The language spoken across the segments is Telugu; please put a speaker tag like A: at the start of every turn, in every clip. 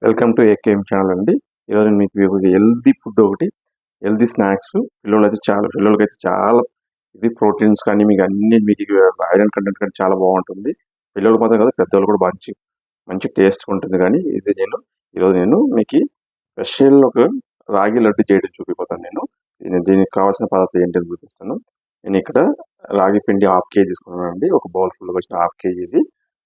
A: వెల్కమ్ టు ఏకేఎం ఛానల్ అండి. ఈరోజు మీకు హెల్దీ ఫుడ్ ఒకటి, హెల్దీ స్నాక్స్ పిల్లలకైతే చాలా ఇది ప్రోటీన్స్ కానీ మీకు అన్ని మీకు ఐరన్ కంటెంట్ కానీ చాలా బాగుంటుంది. పిల్లలు మాత్రం కదా, పెద్దవాళ్ళు కూడా మంచి మంచి టేస్ట్ ఉంటుంది. కానీ ఈరోజు నేను మీకు స్పెషల్ ఒక రాగి లడ్డు చేయడం చూపిపోతాను. దీనికి కావాల్సిన పదార్థాలు ఏంటని చూపిస్తాను. నేను ఇక్కడ రాగి పిండి 1/2 కేజీ తీసుకున్నాను అండి. ఒక బౌల్ ఫుల్ వచ్చిన 1/2 కేజీ ఇది.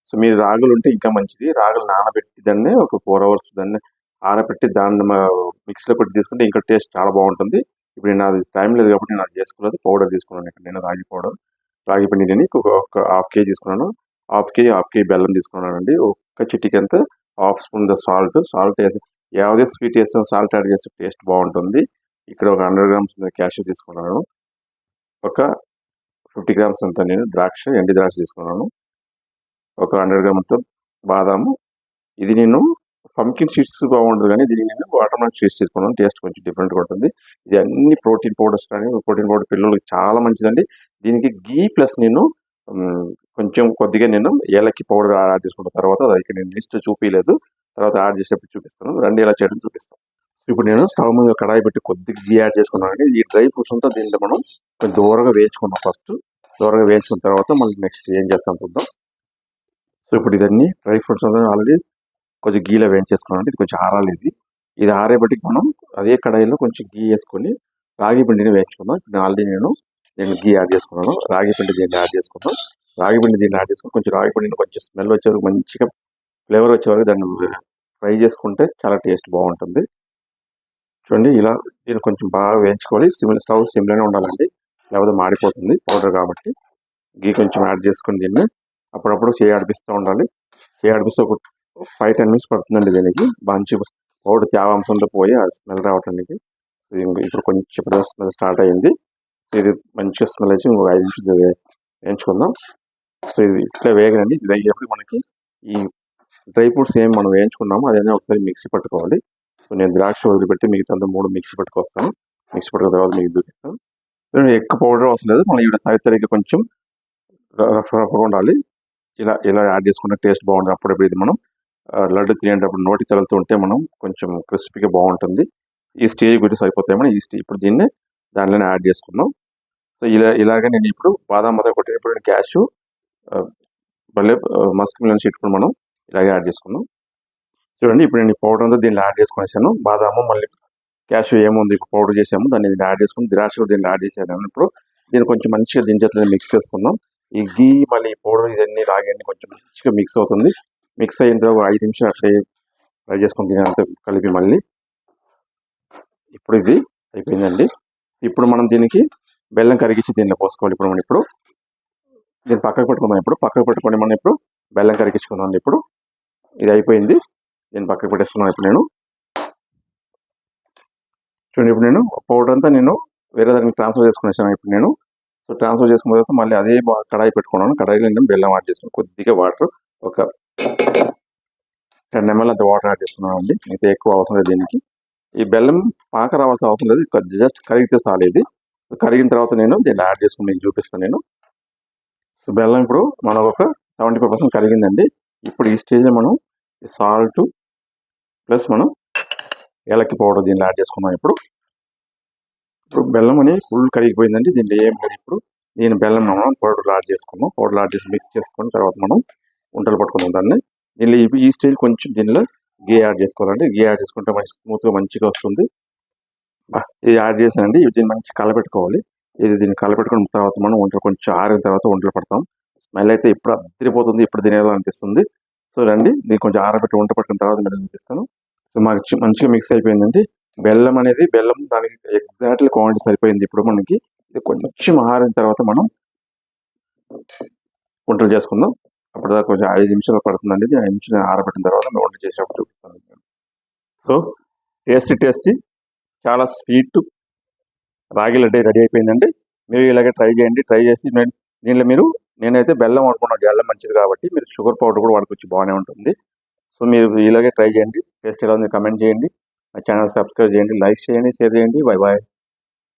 A: సో మీరు రాగులు ఉంటే ఇంకా మంచిది. రాగులు నానబెట్టి దాన్ని ఒక 4 hours దాన్ని ఆరబెట్టి దాన్ని మిక్సీలో పెట్టి తీసుకుంటే ఇంకా టేస్ట్ చాలా బాగుంటుంది. ఇప్పుడు నేను అది టైం లేదు కాబట్టి నేను అది చేసుకోలేదు. పౌడర్ తీసుకున్నాను. ఇక్కడ నేను రాగి పౌడర్, రాగి పిండిని ఒక 1/2 కేజీ తీసుకున్నాను. 1/2 కేజీ బెల్లం తీసుకున్నాను అండి. ఒక చిటికెంత 1/2 స్పూన్ సాల్ట్ వేసి, ಯಾವುದೇ స్వీట్ వేస్తే సాల్ట్ యాడ్ చేస్తే టేస్ట్ బాగుంటుంది. ఇక్కడ ఒక 100 grams క్యాషూ తీసుకున్నాను. ఒక 50 grams అంతా నేను ఎండి ద్రాక్ష తీసుకున్నాను. ఒక 100 grams బాదాము. ఇది నేను పంకిన్ సీడ్స్ బాగుంటుంది, కానీ దీనికి నేను వాటర్మెలన్ సీడ్స్ తీసుకున్నాను. టేస్ట్ కొంచెం డిఫరెంట్గా ఉంటుంది. ఇది అన్ని ప్రోటీన్ పౌడర్స్, కానీ ప్రోటీన్ పౌడర్ పిల్లలకి చాలా మంచిదండి. దీనికి గీ ప్లస్ నేను కొంచెం కొద్దిగా నేను ఏలక్కి పౌడర్ యాడ్ చేసుకున్న తర్వాత, అది నేను లిస్ట్ చూపించలేదు, తర్వాత యాడ్ చేసేటప్పుడు చూపిస్తాను. రండి ఎలా చేయడం చూపిస్తాను. ఇప్పుడు నేను స్టవ్ మీద కడాయి పెట్టి కొద్దిగా గీ యాడ్ చేసుకున్నాను. ఈ డ్రై ఫ్రూట్స్ అంతా దీంట్లో మనం కొంచెం దూరంగా వేయించుకున్నాం. దూరంగా వేయించుకున్న తర్వాత మళ్ళీ నెక్స్ట్ ఏం చేస్తాం చూద్దాం. సో ఇప్పుడు ఇదన్నీ డ్రై ఫ్రూట్స్ అంతా ఆల్రెడీ కొంచెం గీలో వేయించేసుకున్నాం. ఇది కొంచెం ఆరాలి. ఇది ఆరేపటికి మనం అదే కడాయిలో కొంచెం గీ వేసుకొని రాగి పిండిని వేయించుకుందాం. ఇప్పుడు ఆల్రెడీ నేను గీ యాడ్ చేసుకున్నాను. రాగి పిండి దీన్ని యాడ్ చేసుకున్నాం. కొంచెం రాగి పిండిని కొంచెం స్మెల్ వచ్చే వరకు, మంచిగా ఫ్లేవర్ వచ్చే వరకు దాన్ని ఫ్రై చేసుకుంటే చాలా టేస్ట్ బాగుంటుంది. చూడండి, ఇలా దీన్ని కొంచెం బాగా వేయించుకోవాలి. స్టవ్ సిమ్లోనే ఉండాలండి, లేకపోతే మాడిపోతుంది పౌడర్ కాబట్టి. గీ కొంచెం యాడ్ చేసుకుని దీన్ని అప్పుడప్పుడు ఆడిపిస్తూ ఉండాలి. ఆడిపిస్తే ఒక 5-10 minutes పడుతుందండి. దీనికి మంచి పౌడర్ తేవాంశంతో పోయి ఆ స్మెల్ రావటానికి. సో ఇప్పుడు కొంచెం స్మెల్ స్టార్ట్ అయ్యింది. సో ఇది మంచిగా స్మెల్ వచ్చి ఇంకొక 5 నిమిషాలు వేయించుకుందాం. సో ఇది ఇట్లా వేగనండి. ఇది వేగేటప్పుడు మనకి ఈ డ్రై ఫ్రూట్స్ ఏం మనం వేయించుకున్నామో అదైనా ఒకసారి మిక్సీ పట్టుకోవాలి. సో నేను ద్రాక్ష వదిలిపెట్టి మిగతా 3 మిక్సీ పట్టుకొస్తాను. మిక్సీ పట్టుకున్న తర్వాత మీకు చూపిస్తాను. ఎక్కువ పౌడర్ అవసరం లేదు. మనం ఇక్కడ తరిగి కొంచెం రఫ్గా ఉండాలి. ఇలా యాడ్ చేసుకుంటే టేస్ట్ బాగుంటుంది. అప్పుడప్పుడు ఇది మనం లడ్డు తినేటప్పుడు నోటి తగులుతూ ఉంటే మనం కొంచెం క్రిస్పీగా బాగుంటుంది. ఈ స్టేజ్ గురించి సరిపోతాయి. ఇప్పుడు దీన్ని దానిలోనే యాడ్ చేసుకున్నాం. సో ఇలాగే నేను ఇప్పుడు బాదాం మొదలు కొట్టినప్పుడు క్యాషు మళ్ళీ మస్క్ మిలన్ సీడ్స్ కూడా మనం ఇలాగే యాడ్ చేసుకున్నాం. చూడండి, ఇప్పుడు నేను ఈ పౌడర్ అంతా దీన్ని యాడ్ చేసుకునేసాను. బాదాము మళ్ళీ క్యాషు ఏముంది పౌడర్ చేసాము, దాన్ని యాడ్ చేసుకుని ద్రాక్ష కూడా దీన్ని యాడ్ చేసాను. ఇప్పుడు దీన్ని కొంచెం మంచిగా దించేట్లనే మిక్స్ చేసుకుందాం. ఈ గీ మళ్ళీ ఈ పౌడర్ ఇవన్నీ రాగన్నీ కొంచెం మంచిగా మిక్స్ అవుతుంది. మిక్స్ అయిన తర్వాత 5 నిమిషాలు అట్లే ఫ్రై చేసుకుని అంతా కలిపి మళ్ళీ ఇప్పుడు ఇది అయిపోయిందండి. ఇప్పుడు మనం దీనికి బెల్లం కరిగించి దీనిలో పోసుకోవాలి. ఇప్పుడు దీన్ని పక్కకు పెట్టుకొని మనం ఇప్పుడు బెల్లం కరిగించుకుందాం. ఇప్పుడు ఇది అయిపోయింది. దీన్ని పక్కకు పెట్టేస్తున్నాను. ఇప్పుడు నేను పౌడర్ అంతా నేను వేరే దానికి ట్రాన్స్ఫర్ చేసుకునేసాను. సో ట్రాన్స్ఫర్ చేసుకున్న తర్వాత మళ్ళీ అదే కడాయి పెట్టుకున్నాను. కడాయిలో నేను బెల్లం యాడ్ చేసుకున్నాను. కొద్దిగా వాటర్, ఒక 10 ml అంత వాటర్ యాడ్ చేసుకున్నాను అండి. ఇంకా ఎక్కువ అవసరం లేదు దీనికి. ఈ బెల్లం పాక రావాల్సిన అవసరం లేదు, జస్ట్ కరిగితే చాలు. ఇది కరిగిన తర్వాత నేను దీన్ని యాడ్ చేసుకుని మీకు చూపిస్తాను. సో బెల్లం ఇప్పుడు మనకు ఒక 75% కరిగిందండి. ఇప్పుడు ఈ స్టేజ్లో మనం సాల్ట్ ప్లస్ మనం ఏలక్కి పౌడర్ దీన్ని యాడ్ చేసుకున్నాం. ఇప్పుడు బెల్లం అనేది ఫుల్ కరిగిపోయిందండి. దీంట్లో ఏం లేదు. ఇప్పుడు దీని బెల్లం మనం పౌడర్ యాడ్ చేసుకున్నాం. పౌడర్ యాడ్ చేసి మిక్స్ చేసుకున్న తర్వాత మనం ఉంటలు పట్టుకున్నాం దాన్ని. దీనిలో ఈ స్టేజ్ కొంచెం దీనిలో గీ యాడ్ చేసుకోవాలండి. గీ యాడ్ చేసుకుంటే మంచి స్మూత్గా మంచిగా వస్తుంది. ఇది యాడ్ చేసానండి. దీన్ని మంచి కలపెట్టుకోవాలి. దీన్ని కలపెట్టుకున్న తర్వాత మనం వంటలు కొంచెం ఆరిన తర్వాత వంటలు పడతాం. స్మెల్ అయితే ఇప్పుడు అదిరిపోతుంది. ఇప్పుడు తినేయాలనిపిస్తుంది. సో రండి, దీన్ని కొంచెం ఆరబెట్టి వంట పట్టుకున్న తర్వాత మీరు చూపిస్తాను. సో మాకు మంచిగా మిక్స్ అయిపోయిందండి. బెల్లం దానికి ఎగ్జాక్ట్లీ క్వాంటిటీ సరిపోయింది. ఇప్పుడు మనకి ఇది కొంచెం ఆరిన తర్వాత మనం వంటలు చేసుకుందాం. అప్పటిదాకా కొంచెం 5 నిమిషాలు పడుతుందండి. 5 నిమిషాలు ఆరబెట్టిన తర్వాత మేము వంట చేసేటప్పుడు చూపిస్తాను. సో టేస్టీ చాలా స్వీట్ రాగి లడ్డు రెడీ అయిపోయిందండి. మీరు ఇలాగే ట్రై చేసి దీనిలో నేనైతే బెల్లం వాడుకున్నాను. బెల్లం మంచిది కాబట్టి మీరు షుగర్ పౌడర్ కూడా వాడుకోవచ్చు, బాగానే ఉంటుంది. సో మీరు ఇలాగే ట్రై చేయండి. టేస్ట్ ఎలా ఉంది కమెంట్ చేయండి. మా ఛానల్ సబ్స్క్రైబ్ చేయండి, లైక్ చేయండి, షేర్ చేయండి. Bye bye.